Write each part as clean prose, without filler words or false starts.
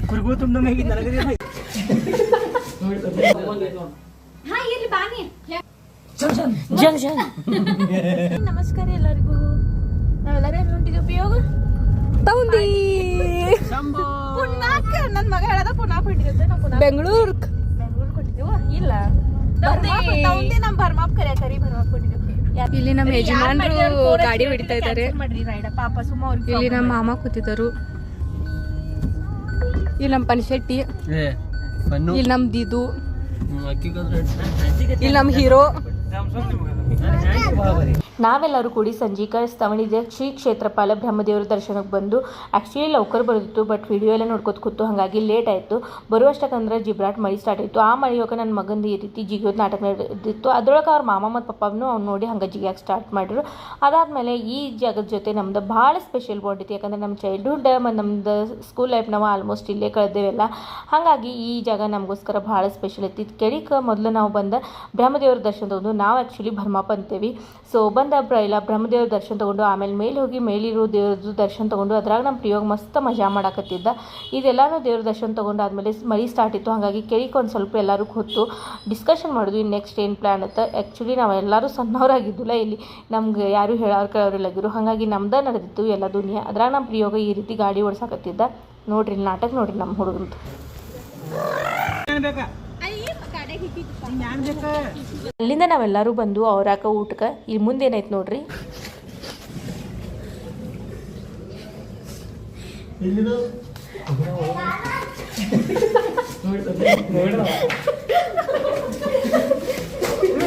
ಕುರ್ಗು ತುಂಬ ಹೇಗೆ ನನಗೆ ನಮಸ್ಕಾರ ಎಲ್ಲರಿಗೂ. ನಾವೆಲ್ಲರೂ ಎಲ್ಲಿ ಹೊಂಟಿದ್ವಿ ಉಪಯೋಗ ತೌಂದಿ ಪುನ್ನಾಕ್. ನನ್ನ ಮಗ ಹೇಳದ ಪುನ್ನಾಕ್ ಹೊಂಟಿದ್ದೆ. ನಾವು ಬೆಂಗಳೂರು ಕೊಟ್ಟಿದ್ದೇವ. ಇಲ್ಲ ತೌಂದಿ ನಮ್ಮ ಬರ್ಮಾಪ್ ಕರಿ ಬರ್ಮಾಪ್ ಕೊಟ್ಟಿದ್ದೇವೆ. ಇಲ್ಲಿ ನಮ್ಮ ಯಜಮಾನ್ರು ಗಾಡಿ ಹೊಡಿತಾ ಇದ್ದಾರೆ. ಇಲ್ಲಿ ನಮ್ಮ ಮಾಮ ಕೂತಿದ್ದರು. ಇಲ್ಲಿ ನಮ್ಮ ಪನಿಶೆಟ್ಟಿ, ಇಲ್ಲಿ ನಮ್ ದೀದು, ಇಲ್ಲಿ ನಮ್ಮ ಹೀರೋ. ನಾವೆಲ್ಲರೂ ಕೂಡಿ ಸಂಜೀಕ ಸ್ತವಣಿದ ಶ್ರೀ ಕ್ಷೇತ್ರಪಾಲ ಬ್ರಹ್ಮದೇವರ ದರ್ಶನಕ್ಕೆ ಬಂದು ಆ್ಯಕ್ಚುಲಿ ಲೌಕರ್ ಬರೋದಿತ್ತು, ಬಟ್ ವಿಡಿಯೋ ಎಲ್ಲ ನೋಡ್ಕೊತ ಕೂತು ಹಾಗಾಗಿ ಲೇಟ್ ಆಯಿತು. ಬರುವಷ್ಟಕ್ಕಂದ್ರೆ ಜಿಬ್ರಾಟ್ ಮಳೆ ಸ್ಟಾರ್ಟ್ ಆಯಿತು. ಆ ಮಳೆ ಹೋಗಿ ನನ್ನ ಮಗಂದು ಈ ರೀತಿ ಜಿಗಿಯೋದು ನಾಟಕ ನಡೆದಿತ್ತು. ಅದರೊಳಗೆ ಅವ್ರ ಮಾಮ ಮತ್ತು ಪಪ್ಪನೂ ಅವ್ನು ನೋಡಿ ಹಂಗೆ ಜಿಗಿಯೋಕೆ ಸ್ಟಾರ್ಟ್ ಮಾಡಿದ್ರು. ಅದಾದಮೇಲೆ ಈ ಜಾಗದ ಜೊತೆ ನಮ್ದು ಭಾಳ ಸ್ಪೆಷಲ್ ಬಾಂಡ್ ಇತ್ತು. ಯಾಕಂದರೆ ನಮ್ಮ ಚೈಲ್ಡ್ಹುಡ್ ಮತ್ತು ನಮ್ದು ಸ್ಕೂಲ್ ಲೈಫ್ ನಾವು ಆಲ್ಮೋಸ್ಟ್ ಇಲ್ಲೇ ಕಳೆದೇವೆಲ್ಲ. ಹಾಗಾಗಿ ಈ ಜಾಗ ನಮಗೋಸ್ಕರ ಭಾಳ ಸ್ಪೆಷಲ್ ಐತಿ. ಕೆಡಿಗೆ ಮೊದಲು ನಾವು ಬಂದ ಬ್ರಹ್ಮದೇವರ ದರ್ಶನ ತಗೊಂಡು, ನಾವು ಆ್ಯಕ್ಚುಲಿ ಭರ್ಮಾಪ ಅಂತೀವಿ. ಸೊ ಬಂದ ಇಲ್ಲ ಬ್ರಹ್ಮದೇವ್ರ ದರ್ಶನ ತೊಗೊಂಡು ಆಮೇಲೆ ಮೇಲೆ ಹೋಗಿ ಮೇಲಿರೋ ದೇವ್ರದ್ದು ದರ್ಶನ ತೊಗೊಂಡು ಅದ್ರಾಗ ನಮ್ಮ ಪ್ರಿಯೋಗ ಮಸ್ತ್ ಮಜಾ ಮಾಡಾಕತ್ತಿದ್ದ. ಇದೆಲ್ಲನೂ ದೇವ್ರ ದರ್ಶನ ತೊಗೊಂಡು ಆದಮೇಲೆ ಮಳೆ ಸ್ಟಾರ್ಟ್ ಇತ್ತು. ಹಾಗಾಗಿ ಕೆಳಗೆ ಒಂದು ಸ್ವಲ್ಪ ಎಲ್ಲರೂ ಕೂತು ಡಿಸ್ಕಷನ್ ಮಾಡಿದ್ವಿ ನೆಕ್ಸ್ಟ್ ಏನು ಪ್ಲ್ಯಾನ್ ಅಂತ. ಆ್ಯಕ್ಚುಲಿ ನಾವೆಲ್ಲರೂ ಸಣ್ಣವರಾಗಿದ್ದಿಲ್ಲ, ಇಲ್ಲಿ ನಮ್ಗೆ ಯಾರು ಹೇಳೋರು ಕೇಳೋರಿಲ್ಲಾಗಿರು. ಹಾಗಾಗಿ ನಮ್ದು ನಡೆದಿತ್ತು ಎಲ್ಲ ದುನಿಯಾ. ಅದ್ರಾಗ ನಮ್ಮ ಪ್ರಿಯೋಗ ಈ ರೀತಿ ಗಾಡಿ ಓಡಿಸಾಕತ್ತಿದ್ದ. ನೋಡ್ರಿ ನಾಟಕ ನೋಡ್ರಿ ನಮ್ಮ ಹುಡುಗಂತು. ಅಲ್ಲಿಂದ ನಾವೆಲ್ಲರೂ ಬಂದು ಅವ್ರಾಕ ಊಟಕ್ಕೆ. ಇಲ್ಲಿ ಮುಂದೇನೈತೆ ನೋಡ್ರಿ.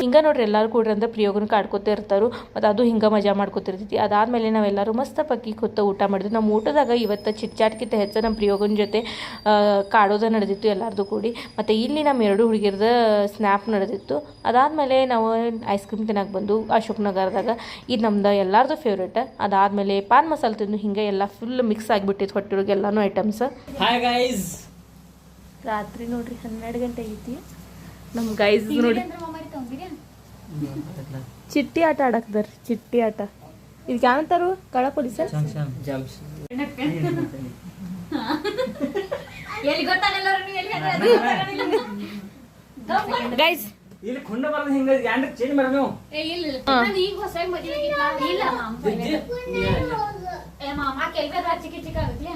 ಹಿಂಗೆ ನೋಡ್ರಿ ಎಲ್ಲರೂ ಕೂಡ್ರಿ ಅಂದ್ರೆ ಪ್ರಿಯೋಗನ ಕಾಡ್ಕೊತ ಇರ್ತಾರು. ಮತ್ತು ಅದು ಹಿಂಗೆ ಮಜಾ ಮಾಡ್ಕೊತಿರ್ತೈತಿ. ಅದಾದಮೇಲೆ ನಾವೆಲ್ಲರೂ ಮಸ್ತ್ ಪಕ್ಕಿ ಕೂತ ಊಟ ಮಾಡಿದ್ವಿ. ನಮ್ಮ ಊಟದಾಗ ಇವತ್ತು ಚಿಟ್ಚಾಟ್ಕಿಂತ ಹೆಚ್ಚು ನಮ್ಮ ಪ್ರಿಯೋಗನ ಜೊತೆ ಕಾಡೋದ ನಡೆದಿತ್ತು ಎಲ್ಲರದು ಕೂಡಿ. ಮತ್ತು ಇಲ್ಲಿ ನಮ್ಮ ಎರಡು ಹುಡುಗಿರದ ಸ್ನ್ಯಾಪ್ ನಡೆದಿತ್ತು. ಅದಾದಮೇಲೆ ನಾವು ಐಸ್ ಕ್ರೀಮ್ ತಿನ್ನಕ್ಕೆ ಬಂದು ಅಶೋಕ್ ನಗರದಾಗ. ಇದು ನಮ್ದು ಎಲ್ಲರದು ಫೇವ್ರೇಟ್. ಅದಾದಮೇಲೆ ಪಾನ್ ಮಸಾಲೆ ತಿಂದು ಹಿಂಗೆ ಎಲ್ಲ ಫುಲ್ ಮಿಕ್ಸ್ ಆಗಿಬಿಟ್ಟಿತ್ತು ಹೊಟ್ಟೆಗೆ ಎಲ್ಲನೂ ಐಟಮ್ಸ್. ರಾತ್ರಿ ನೋಡ್ರಿ 12 ಗಂಟೆ ಐತಿ. ನಮ್ಮ ಗೈಸ್ ನೋಡಿ ಚಿಟ್ಟಿ ಆಟ ಆಡಕ್ದಾರ. ಚಿಟ್ಟಿ ಆಟ ಇದಕ್ಕೆ ಏನಂತಾರು? ಕಳ ಪೊಲೀಸ ಗೈಸ್ ಇಲ್ಲಿ ಕುಂಡ ಬರದು ಹಿಂಗ ಯಾಂಡ್ ಚೇಂಜ್ ಮಾಡ ನೀವು. ಈಗ ಹೊಸ ಮದುವೆ ಇಲ್ಲ ಮಾಮ ಕೆಲವೇ ರಾಚಿಕೆ ಚಿಕ್ಕ ಆಗುತ್ತೆ.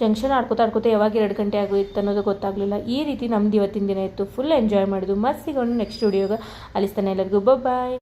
ಜಂಕ್ಷನ್ ಆಡ್ಕೋತ ಯಾವಾಗ 2 ಗಂಟೆ ಆಗೋಯ್ತು ಅನ್ನೋದು ಗೊತ್ತಾಗ್ಲಿಲ್ಲ. ಈ ರೀತಿ ನಮ್ದು ಇವತ್ತಿನ ದಿನ ಇತ್ತು. ಫುಲ್ ಎಂಜಾಯ್ ಮಾಡಿದ್ವಿ. ಮಸ್ತ್ ಸಿಗೋಣ ನೆಕ್ಸ್ಟ್ ವಿಡಿಯೋಗ. ಅಲ್ಲಿಸ್ತಾನೆ ಎಲ್ಲರಿಗೂ ಬಾಯ್.